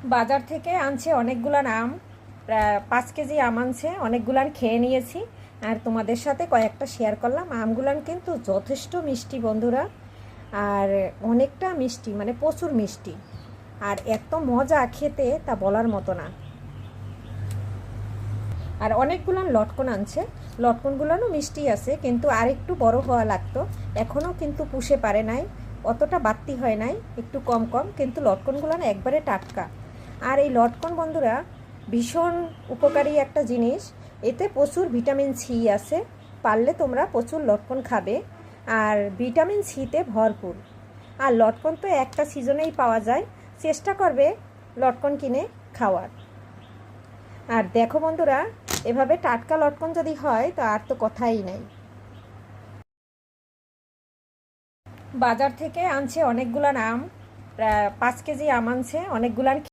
বাজার থেকে আনছে অনেকগুলান আম, প্রায় 5 কেজি আম আনছে। অনেকগুলান খেয়ে নিয়েছি আর তোমাদের সাথে কয়েকটা শেয়ার করলাম। আমগুলান কিন্তু যথেষ্ট মিষ্টি বন্ধুরা, আর অনেকটা মিষ্টি, মানে প্রচুর মিষ্টি, আর এত মজা খেতে তা বলার মতো না। আর অনেকগুলান লটকন আনছে, লটকনগুলানও মিষ্টি আছে, কিন্তু আর একটু বড় হওয়া লাগতো। এখনও কিন্তু পুষে পারে নাই, অতটা বাড়তি হয় নাই, একটু কম কম, কিন্তু লটকনগুলান একবারে টাটকা। আর এই লটকন বন্ধুরা ভীষণ উপকারী একটা জিনিস, এতে প্রচুর ভিটামিন সি আছে। পারলে তোমরা প্রচুর লটকন খাবে, আর ভিটামিন সিতে ভরপুর। আর লটকন তো একটা সিজনেই পাওয়া যায়, চেষ্টা করবে লটকন কিনে খাওয়ার। আর দেখো বন্ধুরা, এভাবে টাটকা লটকন যদি হয় তো আর তো কথাই নাই। বাজার থেকে আনছে অনেকগুলান আম, প্রায় 5 কেজি আম আনছে। অনেকগুলান